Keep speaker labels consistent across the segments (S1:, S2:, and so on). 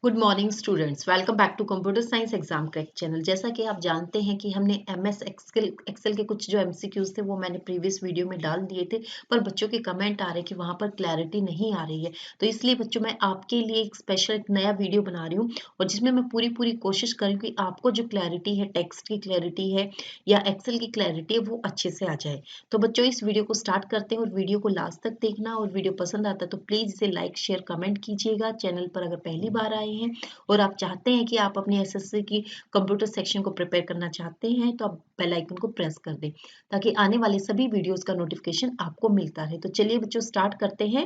S1: Good morning students, welcome back to computer science exam crack channel. जैसा कि आप जानते हैं कि हमने एमएस एक्सेल के कुछ जो एमसीक्यूज थे वो मैंने प्रीवियस वीडियो में डाल दिए थे, पर बच्चों के कमेंट आ रहे कि वहां पर क्लैरिटी नहीं आ रही है। तो इसलिए बच्चों मैं आपके लिए एक स्पेशल एक नया वीडियो बना रही हूँ और जिसमें मैं पूरी कोशिश करूँ कि आपको जो क्लैरिटी है, टेक्स्ट की क्लैरिटी है या एक्सेल की क्लैरिटी है, वो अच्छे से आ जाए। तो बच्चों इस वीडियो को स्टार्ट करते हैं और वीडियो को लास्ट तक देखना, और वीडियो पसंद आता है तो प्लीज इसे लाइक शेयर कमेंट कीजिएगा। चैनल पर अगर पहली बार आए हैं और आप चाहते हैं कि आप अपनी एसएससी की कंप्यूटर सेक्शन को प्रिपेयर करना चाहते हैं तो आप बेल आइकन को प्रेस कर दें ताकि आने वाले सभी वीडियोस का नोटिफिकेशन आपको मिलता रहे। तो चलिए बच्चों स्टार्ट करते हैं।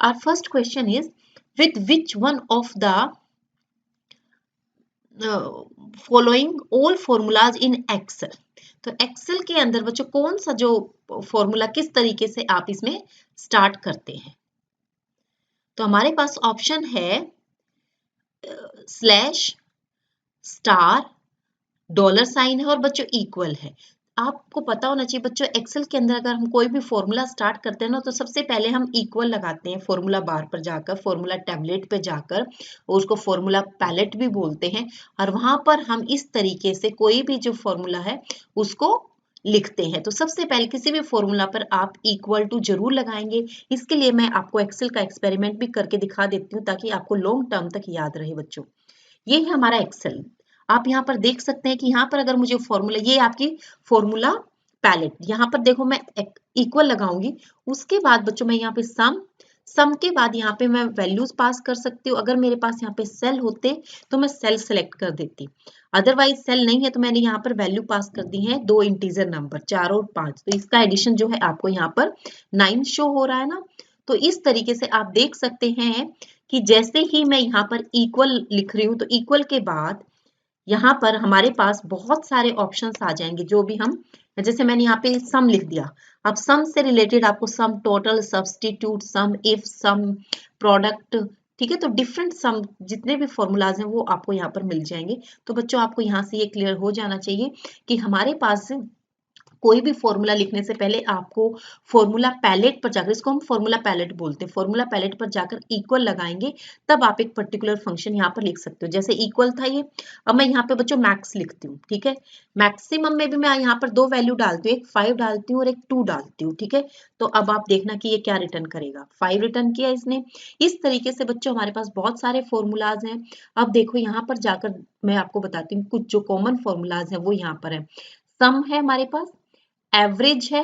S1: Our first question is with which one of the following all formulas in Excel. तो एक्सेल के अंदर बच्चों कौन सा जो फॉर्मूला किस तरीके से आप इसमें स्टार्ट करते हैं। तो हमारे पास ऑप्शन है स्लैश, स्टार, डॉलर साइन है और बच्चों इक्वल है। आपको पता होना चाहिए बच्चों एक्सेल के अंदर अगर हम कोई भी फॉर्मूला स्टार्ट करते हैं ना तो सबसे पहले हम इक्वल लगाते हैं फॉर्मूला बार पर जाकर, फॉर्मूला टैबलेट पे जाकर, और उसको फॉर्मूला पैलेट भी बोलते हैं। और वहां पर हम इस तरीके से कोई भी जो फॉर्मूला है उसको लिखते हैं। तो सबसे पहले किसी भी फॉर्मूला पर आप इक्वल टू जरूर लगाएंगे। इसके लिए मैं आपको एक्सेल का एक्सपेरिमेंट भी करके दिखा देती हूँ ताकि आपको लॉन्ग टर्म तक याद रहे बच्चों। ये है हमारा एक्सेल। आप यहाँ पर देख सकते हैं कि यहाँ पर अगर मुझे फॉर्मूला, ये आपकी फॉर्मूला पैलेट, यहाँ पर देखो मैं इक्वल लगाऊंगी। उसके बाद बच्चों मैं यहाँ पे सम के बाद यहाँ पे मैं वैल्यूज पास कर सकती हूँ। अगर मेरे पास यहाँ पे सेल होते तो मैं सेल सेलेक्ट कर देती, अदरवाइज सेल नहीं है तो मैंने यहाँ पर वैल्यू पास कर दी है दो इंटीजर नंबर 4 और 5। तो इसका एडिशन जो है आपको यहाँ पर 9 शो हो रहा है ना। तो इस तरीके से आप देख सकते हैं कि जैसे ही मैं यहाँ पर इक्वल लिख रही हूँ तो इक्वल के बाद यहाँ पर हमारे पास बहुत सारे ऑप्शंस आ जाएंगे जो भी हम, जैसे मैंने यहाँ पे सम लिख दिया। अब सम से रिलेटेड आपको sum total, substitute, sum if, sum product, ठीक है। तो डिफरेंट सम जितने भी फॉर्मूलाज हैं वो आपको यहाँ पर मिल जाएंगे। तो बच्चों आपको यहाँ से ये क्लियर हो जाना चाहिए कि हमारे पास कोई भी फॉर्मूला लिखने से पहले आपको फॉर्मूला पैलेट पर जाकर, इसको हम फॉर्मूला पैलेट बोलते हैं, फॉर्मूला पैलेट पर जाकर इक्वल लगाएंगे तब आप एक पर्टिकुलर फंक्शन यहाँ पर लिख सकते हो। जैसे इक्वल था ये, अब मैं यहाँ पे बच्चों मैक्स लिखती हूँ, ठीक है। मैक्सिमम में भी मैं यहाँ पर दो वैल्यू डालती हूँ, एक 5 डालती हूँ और एक 2 डालती हूँ, ठीक है। तो अब आप देखना कि ये क्या रिटर्न करेगा, 5 रिटर्न किया इसने। इस तरीके से बच्चों हमारे पास बहुत सारे फॉर्मूलाज हैं। अब देखो यहाँ पर जाकर मैं आपको बताती हूँ कुछ जो कॉमन फॉर्मूलाज हैं वो यहाँ पर है। सम है हमारे पास, एवरेज है,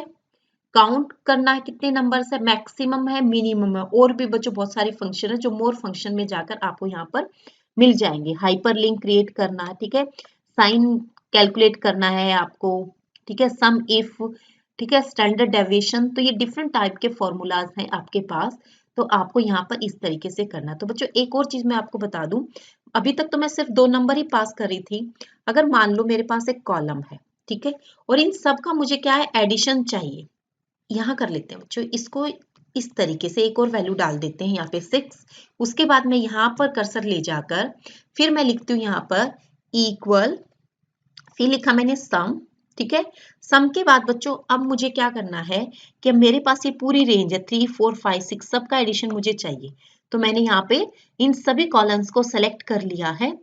S1: काउंट करना है कितने नंबर है, मैक्सिमम है, मिनिमम है, और भी बच्चों बहुत सारे फंक्शन है जो मोर फंक्शन में जाकर आपको यहाँ पर मिल जाएंगे। हाइपर लिंक क्रिएट करना है, ठीक है, साइन कैलकुलेट करना है आपको, ठीक है, सम इफ, ठीक है, स्टैंडर्ड डेविएशन। तो ये डिफरेंट टाइप के फॉर्मूलाज हैं आपके पास, तो आपको यहाँ पर इस तरीके से करना है। तो बच्चों एक और चीज मैं आपको बता दूं, अभी तक तो मैं सिर्फ 2 नंबर ही पास कर रही थी। अगर मान लो मेरे पास एक कॉलम है, ठीक है, और इन सब का मुझे क्या है, एडिशन चाहिए। यहाँ कर लेते हैं बच्चों इसको, इस तरीके से एक और वैल्यू डाल देते हैं यहाँ पे 6। उसके बाद मैं यहाँ पर कर्सर ले जाकर फिर मैं लिखती हूँ यहाँ पर इक्वल, फिर लिखा मैंने सम, ठीक है। सम के बाद बच्चों अब मुझे क्या करना है कि मेरे पास ये पूरी रेंज है 3 4 5 6, सबका एडिशन मुझे चाहिए। तो मैंने यहाँ पे इन सभी कॉलम्स को सेलेक्ट कर लिया है,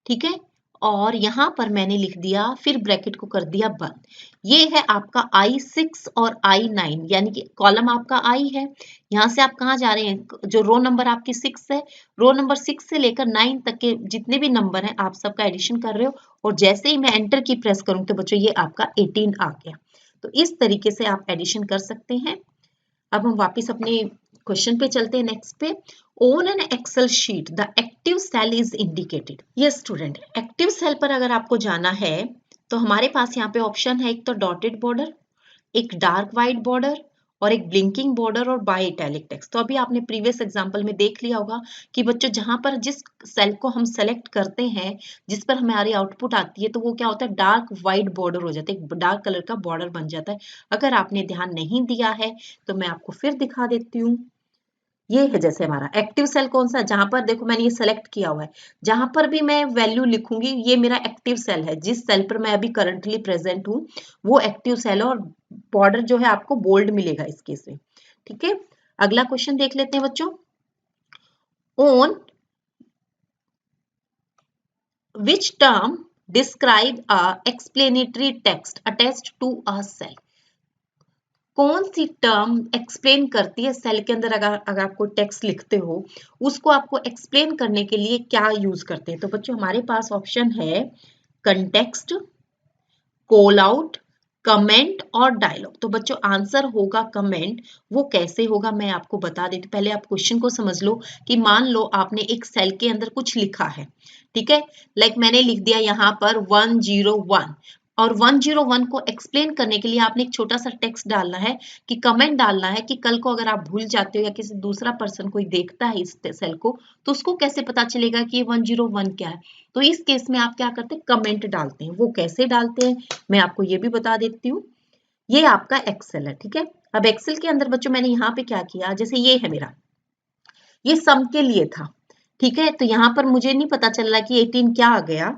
S1: ठीक है। और यहाँ पर मैंने लिख दिया, फिर ब्रैकेट को कर दिया बंद। ये है आपका I6 और I9, यानी कि कॉलम आपका I है। यहाँ से आप कहाँ जा रहे हैं, जो रो नंबर आपकी 6 है, रो नंबर 6 से लेकर 9 तक के जितने भी नंबर हैं आप सबका एडिशन कर रहे हो। और जैसे ही मैं एंटर की प्रेस करूँ तो बच्चों ये आपका 18 आ गया। तो इस तरीके से आप एडिशन कर सकते हैं। अब हम वापस अपने क्वेश्चन पे चलते हैं, नेक्स्ट पे। On an Excel sheet the active cell is indicated. Yes student, active cell पर अगर आपको जाना है तो हमारे पास यहाँ पे ऑप्शन है, एक तो डॉटेड बॉर्डर, एक डार्क व्हाइट बॉर्डर और एक ब्लिंकिंग बॉर्डर और बाय इटैलिक टेक्स्ट। तो अभी आपने प्रीवियस एग्जांपल में देख लिया होगा कि बच्चों जहां पर जिस सेल को हम सेलेक्ट करते हैं, जिस पर हमारी आउटपुट आती है, तो वो क्या होता है, डार्क व्हाइट बॉर्डर हो जाता है, एक डार्क कलर का बॉर्डर बन जाता है। अगर आपने ध्यान नहीं दिया है तो मैं आपको फिर दिखा देती हूँ। ये है जैसे हमारा एक्टिव सेल कौन सा, जहां पर देखो मैंने ये सेलेक्ट किया हुआ है, जहां पर भी मैं वैल्यू लिखूंगी ये मेरा एक्टिव सेल है। जिस सेल पर मैं अभी करंटली प्रेजेंट हूँ वो एक्टिव सेल है, और बॉर्डर जो है आपको बोल्ड मिलेगा इसके से, ठीक है। अगला क्वेश्चन देख लेते हैं बच्चों। On which term describe a explanatory text attached to a cell. कौन सी टर्म एक्सप्लेन करती है सेल के अंदर, अगर आप कोई टेक्स्ट लिखते हो उसको आपको एक्सप्लेन करने के लिए क्या यूज करते हैं। तो बच्चों हमारे पास ऑप्शन है कंटेक्स्ट, कॉल आउट, कमेंट और डायलॉग। तो बच्चों आंसर होगा कमेंट। वो कैसे होगा मैं आपको बता देती, पहले आप क्वेश्चन को समझ लो कि मान लो आपने एक सेल के अंदर कुछ लिखा है, ठीक है, लाइक मैंने लिख दिया यहाँ पर 101 और 101 को एक्सप्लेन करने के लिए आपने एक छोटा सा टेक्स्ट डालना है कि कमेंट डालना है कि कल को अगर आप भूल जाते हो या किसी दूसरा पर्सन कोई देखता है इस सेल को तो उसको कैसे पता चलेगा कि ये 101 क्या है। तो इस केस में आप क्या करते हैं, कमेंट डालते हैं। वो कैसे डालते हैं मैं आपको ये भी बता देती हूँ। ये आपका एक्सेल है, ठीक है। अब एक्सेल के अंदर बच्चों मैंने यहाँ पे क्या किया, जैसे ये है मेरा, ये सम के लिए था, ठीक है। तो यहाँ पर मुझे नहीं पता चल रहा कि 18 क्या आ गया,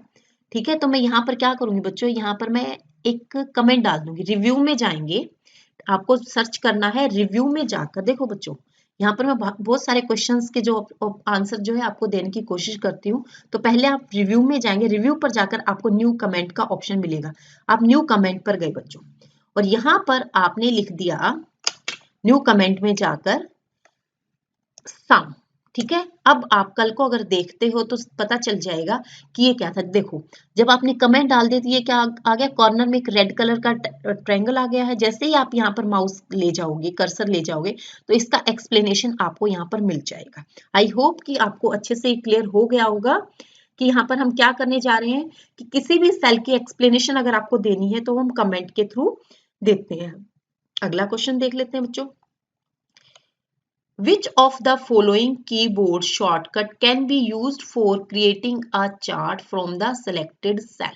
S1: ठीक है। तो मैं यहाँ पर क्या करूंगी बच्चों, यहाँ पर मैं एक कमेंट डाल दूंगी। रिव्यू में जाएंगे, आपको सर्च करना है रिव्यू में जाकर। देखो बच्चों यहाँ पर मैं बहुत सारे क्वेश्चंस के जो आंसर जो है आपको देने की कोशिश करती हूँ। तो पहले आप रिव्यू में जाएंगे, रिव्यू पर जाकर आपको न्यू कमेंट का ऑप्शन मिलेगा। आप न्यू कमेंट पर गए बच्चों और यहाँ पर आपने लिख दिया न्यू कमेंट में जाकर सम, ठीक है। अब आप कल को अगर देखते हो तो पता चल जाएगा कि ये क्या था। देखो जब आपने कमेंट डाल दिया तो ये क्या आ गया, कॉर्नर में एक रेड कलर का ट्रायंगल आ गया है। जैसे ही आप यहाँ पर माउस ले जाओगे, कर्सर ले जाओगे तो इसका एक्सप्लेनेशन आपको यहाँ पर मिल जाएगा। आई होप कि आपको अच्छे से क्लियर हो गया होगा कि यहाँ पर हम क्या करने जा रहे हैं कि किसी भी सेल की एक्सप्लेनेशन अगर आपको देनी है तो हम कमेंट के थ्रू देते हैं। अगला क्वेश्चन देख लेते हैं बच्चों। Which of the following keyboard shortcut can be used for creating a chart from the selected cell?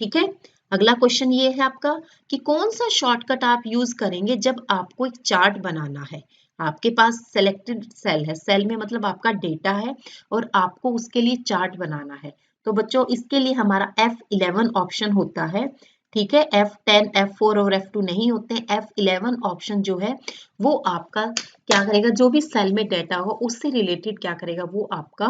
S1: ठीक है, अगला क्वेश्चन ये है आपका कि कौन सा शॉर्टकट आप यूज करेंगे जब आपको एक चार्ट बनाना है। आपके पास सेलेक्टेड सेल है, सेल में मतलब आपका डेटा है और आपको उसके लिए चार्ट बनाना है। तो बच्चों इसके लिए हमारा F11 ऑप्शन होता है, ठीक है। F10, F4 और F2 नहीं होते हैं। F11 ऑप्शन जो है वो आपका क्या करेगा, जो भी सेल में डेटा हो उससे रिलेटेड क्या करेगा, वो आपका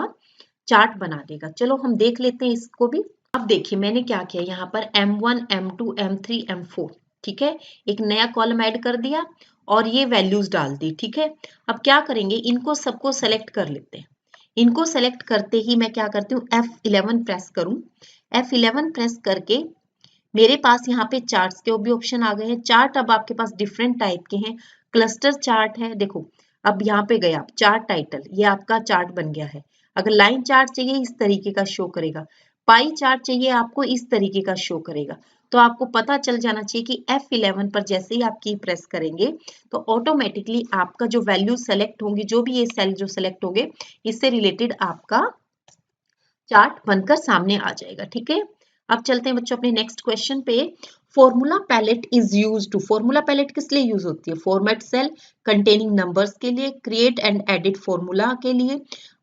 S1: चार्ट बना देगा। चलो हम देख लेते हैं इसको भी। अब देखिए मैंने क्या किया, यहाँ पर M1, M2, M3, M4, ठीक है, एक नया कॉलम ऐड कर दिया और ये वैल्यूज डाल दी, ठीक है। अब क्या करेंगे, इनको सबको सेलेक्ट कर लेते हैं। इनको सेलेक्ट करते ही मैं क्या करती हूँ, F11 प्रेस करूँ। F11 प्रेस करके मेरे पास यहाँ पे चार्ट्स के भी ऑप्शन आ गए हैं। चार्ट अब आपके पास डिफरेंट टाइप के हैं। क्लस्टर चार्ट है, देखो अब यहाँ पे गए आप, चार्ट टाइटल, ये आपका चार्ट बन गया है। अगर लाइन चार्ट चाहिए इस तरीके का शो करेगा, पाई चार्ट चाहिए आपको इस तरीके का शो करेगा। तो आपको पता चल जाना चाहिए कि F11 पर जैसे ही आप की प्रेस करेंगे तो ऑटोमेटिकली आपका जो वैल्यू सेलेक्ट होंगी, जो भी ये सेल जो सेलेक्ट होंगे, इससे रिलेटेड आपका चार्ट बनकर सामने आ जाएगा, ठीक है। अब चलते हैं बच्चों अपने नेक्स्ट क्वेश्चन पे। Formula palette is use to, formula palette किस लिए यूज होती है, फॉर्मेट सेल कंटेनिंग नंबर्स के लिए, क्रिएट एंड एडिट फॉर्मूला के लिए,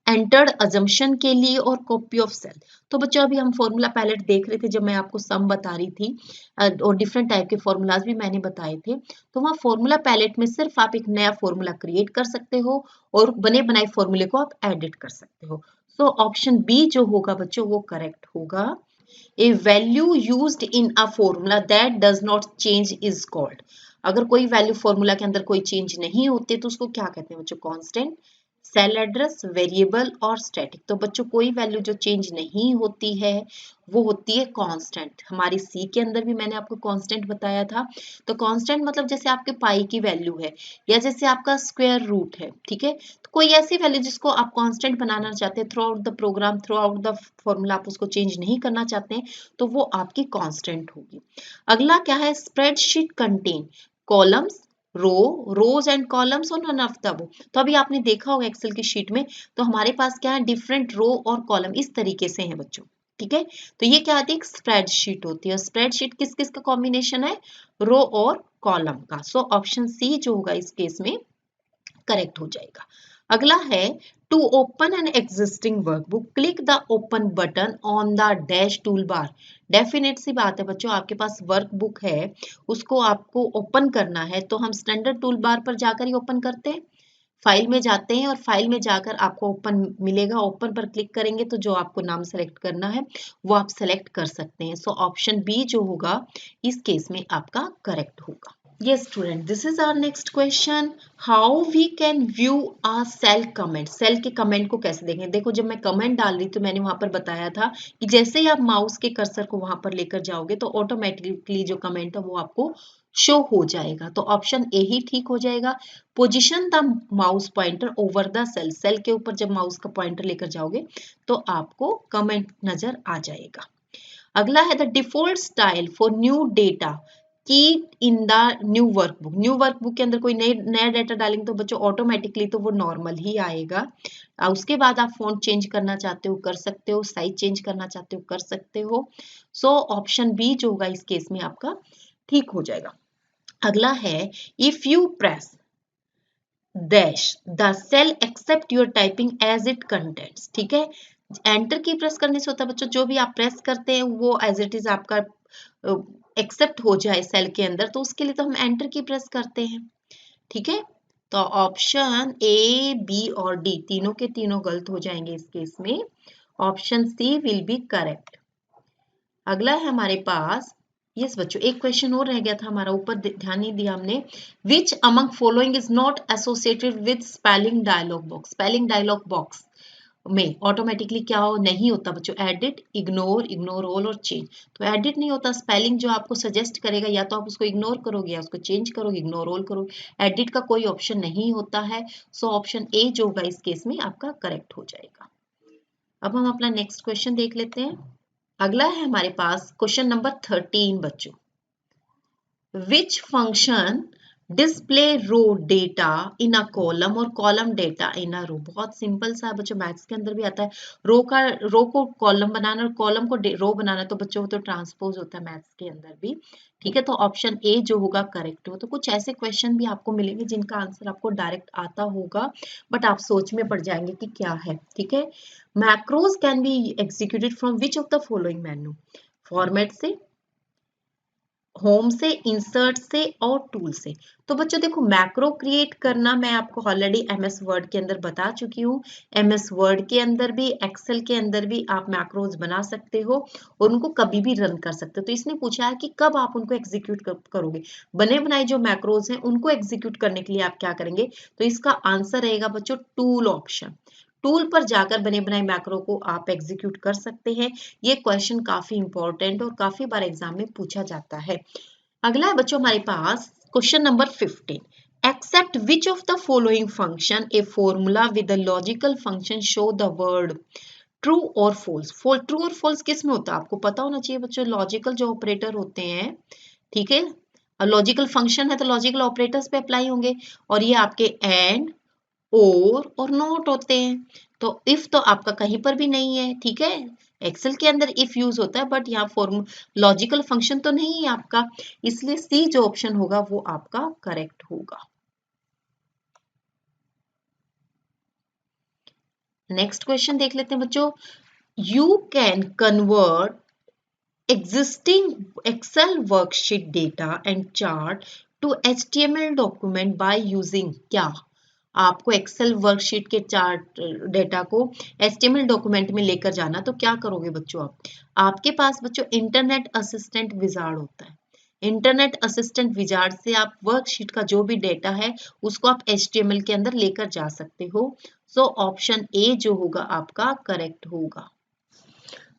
S1: एंटर्ड अजम्पशन के लिए और कॉपी ऑफ सेल। तो बच्चों अभी हम फॉर्मूला पैलेट देख रहे थे जब मैं आपको सम बता रही थी और डिफरेंट टाइप के फॉर्मूलाज भी मैंने बताए थे। तो वहाँ फॉर्मूला पैलेट में सिर्फ आप एक नया फॉर्मूला क्रिएट कर सकते हो और बने बनाए फॉर्मूले को आप एडिट कर सकते हो। सो ऑप्शन बी जो होगा बच्चों वो करेक्ट होगा। A value used in a formula that does not change is called. अगर कोई वैल्यू फॉर्मूला के अंदर कोई चेंज नहीं होती तो उसको क्या कहते हैं बच्चों, कांस्टेंट, सेल एड्रेस, वेरिएबल और स्टैटिक। तो बच्चों कोई वैल्यू जो चेंज नहीं होती है वो होती है कांस्टेंट। हमारी सी के अंदर भी मैंने आपको कांस्टेंट बताया था। तो कांस्टेंट मतलब जैसे आपके पाई की वैल्यू है या जैसे आपका स्क्वायर रूट है, ठीक है। तो कोई ऐसी वैल्यू जिसको आप कांस्टेंट बनाना चाहते हैं throughout the program, throughout the formula, आप उसको चेंज नहीं करना चाहते हैं तो वो आपकी कांस्टेंट होगी। अगला क्या है, spreadsheet contain columns, rows and columns और नन ऑफ द अबव। तो अभी आपने देखा होगा एक्सेल की शीट में, तो हमारे पास क्या है, डिफरेंट रो और कॉलम इस तरीके से हैं बच्चों, ठीक है। तो ये क्या होती है, एक स्प्रेडशीट होती है। स्प्रेडशीट किस किस का कॉम्बिनेशन है, रो और कॉलम का। सो ऑप्शन सी जो होगा इस केस में करेक्ट हो जाएगा। अगला है to open an existing workbook click the open button on the dash tool bar. Definite सी बात है बच्चों, आपके पास वर्कबुक है, उसको आपको ओपन करना है तो हम स्टैंडर्ड टूल बार पर जाकर ही ओपन करते हैं। फाइल में जाते हैं और फाइल में जाकर आपको ओपन मिलेगा, ओपन पर क्लिक करेंगे तो जो आपको नाम सेलेक्ट करना है वो आप सेलेक्ट कर सकते हैं। सो ऑप्शन बी जो होगा इस केस में आपका करेक्ट होगा। Yes, student. This is our next question. How we can view a cell comment? Cell के कमेंट को कैसे देखें? देखो जब मैं कमेंट डाल रही तो मैंने वहां पर बताया था कि जैसे ही आप माउस के कर्सर को वहां पर लेकर जाओगे तो ऑटोमेटिकली जो कमेंट है वो आपको शो हो जाएगा। तो ऑप्शन ए ही ठीक हो जाएगा। Position the mouse pointer over the cell. Cell के ऊपर जब माउस का पॉइंटर लेकर जाओगे तो आपको कमेंट नजर आ जाएगा। अगला है the default style for new data key in the new workbook. New workbook के अंदर कोई नया डाटा डालेंगे तो बच्चों ऑटोमेटिकली तो वो नॉर्मल ही आएगा। उसके बाद आप फॉन्ट चेंज करना चाहते हो कर सकते हो, साइज चेंज करना चाहते हो कर सकते हो। सो ऑप्शन बी जो होगा इस केस में आपका ठीक हो जाएगा। अगला है if you press dash the cell accept your typing as it contents. ठीक है, एंटर की प्रेस करने से होता है बच्चों जो भी आप प्रेस करते हैं वो एज इट इज आपका एक्सेप्ट हो जाए सेल के अंदर, तो उसके लिए तो हम एंटर की प्रेस करते हैं। ठीक है, तो ऑप्शन ए बी और डी तीनों के तीनों गलत हो जाएंगे इस केस में। Option C will be correct. अगला है हमारे पास, यस बच्चों एक क्वेश्चन और रह गया था हमारा, ऊपर ध्यान नहीं दिया हमने। Which among following is not associated with spelling dialogue box. स्पेलिंग डायलॉग बॉक्स में ऑटोमेटिकली क्या हो नहीं होता बच्चों, एडिट, इग्नोर, इग्नोर ऑल और चेंज। तो एडिट नहीं होता, स्पेलिंग जो आपको सजेस्ट करेगा या तो आप उसको इग्नोर करोगे या उसको चेंज करोगे, इग्नोर ऑल करोगे। एडिट का कोई ऑप्शन नहीं होता है। सो ऑप्शन ए जो होगा इस केस में आपका करेक्ट हो जाएगा। अब हम अपना नेक्स्ट क्वेश्चन देख लेते हैं। अगला है हमारे पास क्वेश्चन नंबर 13 बच्चों। Which function display row data in a column और column data in a row. बहुत सिंपल सा है बच्चों, मैथ्स के अंदर भी आता है। रो को कॉलम बनाना और कॉलम को रो बनाना, तो बच्चों तो ट्रांसपोज होता है मैथ्स के अंदर भी। ठीक है, तो ऑप्शन ए जो होगा करेक्ट हो। तो कुछ ऐसे क्वेश्चन भी आपको मिलेंगे जिनका आंसर आपको डायरेक्ट आता होगा बट आप सोच में पड़ जाएंगे कि क्या है। ठीक है, macros can be executed from which of the following menu. Format से, होम से, इंसर्ट से और टूल से। तो बच्चों देखो मैक्रो क्रिएट करना मैं आपको ऑलरेडी एमएस वर्ड के अंदर बता चुकी हूँ। एमएस वर्ड के अंदर भी एक्सेल के अंदर भी आप मैक्रोज बना सकते हो और उनको कभी भी रन कर सकते हो। तो इसने पूछा है कि कब आप उनको एग्जीक्यूट करोगे। बने बनाए जो मैक्रोज हैं उनको एग्जीक्यूट करने के लिए आप क्या करेंगे, तो इसका आंसर रहेगा बच्चों टूल ऑप्शन। टूल पर जाकर बने बनाए मैक्रो को आप एग्जीक्यूट कर सकते हैं। ये क्वेश्चन काफी इंपॉर्टेंट और काफी बार एग्जाम में पूछा जाता है। अगला है बच्चों हमारे पास question number 15। Except which of the following function a formula with a logical function show the word true और फॉल्स। ट्रू और फॉल्स किस में होता है आपको पता होना चाहिए बच्चों। लॉजिकल जो ऑपरेटर होते हैं, ठीक है, लॉजिकल फंक्शन है तो लॉजिकल ऑपरेटर्स पे अप्लाई होंगे और ये आपके एंड, और नॉट होते हैं। तो इफ तो आपका कहीं पर भी नहीं है। ठीक है, एक्सेल के अंदर इफ यूज होता है बट यहाँ फॉर्म लॉजिकल फंक्शन तो नहीं है आपका, इसलिए सी जो ऑप्शन होगा वो आपका करेक्ट होगा। नेक्स्ट क्वेश्चन देख लेते हैं बच्चों। You can convert existing Excel worksheet data and chart to HTML document by using क्या। आपको एक्सेल वर्कशीट के चार्ट डेटा को HTML डॉक्यूमेंट में लेकर जाना, तो क्या करोगे बच्चों आपके पास बच्चों इंटरनेट असिस्टेंट विजार्ड होता है। इंटरनेट असिस्टेंट विजार्ड से आप वर्कशीट का जो भी डेटा है उसको आप HTML के अंदर लेकर जा सकते हो। सो ऑप्शन ए जो होगा आपका करेक्ट होगा।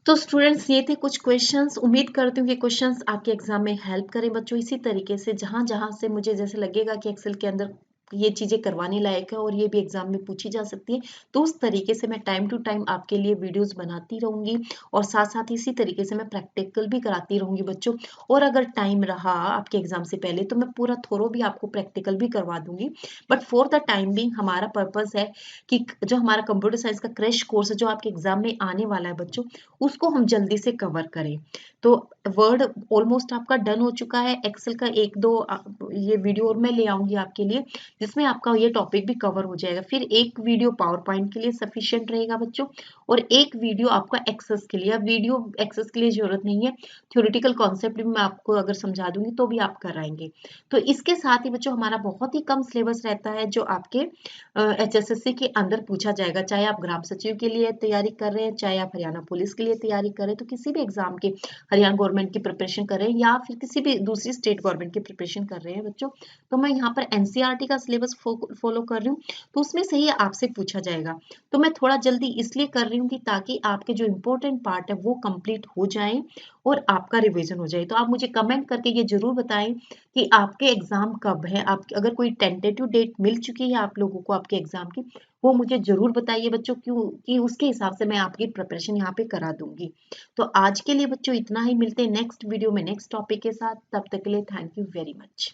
S1: तो स्टूडेंट्स ये थे कुछ क्वेश्चंस। उम्मीद करती हूँ कि क्वेश्चंस आपके एग्जाम में हेल्प करें बच्चों। इसी तरीके से जहां जहां से मुझे जैसे लगेगा कि एक्सेल के अंदर ये चीजें करवाने लायक है और ये भी एग्जाम में पूछी जा सकती है, तो उस तरीके से मैं टाइम टू टाइम आपके लिए वीडियोस बनाती रहूंगी और साथ साथ इसी तरीके से मैं प्रैक्टिकल भी कराती रहूंगी बच्चों। और अगर टाइम रहा आपके एग्जाम से पहले तो मैं पूरा थोरो भी आपको प्रैक्टिकल भी करवा दूंगी। But for the time being हमारा पर्पस है कि जो हमारा कंप्यूटर साइंस का क्रैश कोर्स है जो आपके एग्जाम में आने वाला है बच्चों, उसको हम जल्दी से कवर करें। तो वर्ड ऑलमोस्ट आपका डन हो चुका है। एक्सेल का एक दो ये वीडियो और मैं ले आऊंगी आपके लिए जिसमें आपका ये टॉपिक भी कवर हो जाएगा। फिर एक वीडियो पावर पॉइंट के लिए सफिशिएंट रहेगा बच्चों। और एक वीडियो आपका एक्सेस के लिए। वीडियो एक्सेस के लिए जरूरत नहीं है, थ्योरेटिकल कॉन्सेप्ट भी मैं आपको अगर समझा दूंगी तो भी आप कराएंगे। तो इसके साथ ही बच्चों हमारा बहुत ही कम सिलेबस रहता है जो आपके HSSC के अंदर पूछा जाएगा, चाहे आप ग्राम सचिव के लिए तैयारी कर रहे हैं, चाहे आप हरियाणा पुलिस के लिए तैयारी कर रहे हैं, तो किसी भी एग्जाम के, हरियाणा गवर्नमेंट की प्रिपरेशन कर रहे हैं या फिर किसी भी दूसरी स्टेट गवर्नमेंट की प्रिपरेशन कर रहे हैं बच्चों, तो मैं यहाँ पर NCERT का सिलेबस फॉलो कर रही हूँ, तो उसमें से ही आपसे पूछा जाएगा। तो मैं थोड़ा जल्दी इसलिए कर रही हूँ कि ताकि आपके जो इम्पोर्टेंट पार्ट है वो कंप्लीट हो जाए और आपका रिवीजन हो जाए। तो आप मुझे कमेंट करके ये जरूर बताएं कि आपके एग्जाम कब है, आप अगर कोई टेंटेटिव डेट मिल चुकी है आप लोगों को आपके एग्जाम की, वो मुझे जरूर बताइए बच्चों, क्यों कि उसके हिसाब से मैं आपकी प्रिपरेशन यहाँ पे करा दूंगी। तो आज के लिए बच्चों इतना ही, मिलते हैं नेक्स्ट वीडियो में नेक्स्ट टॉपिक के साथ, तब तक के लिए थैंक यू वेरी मच।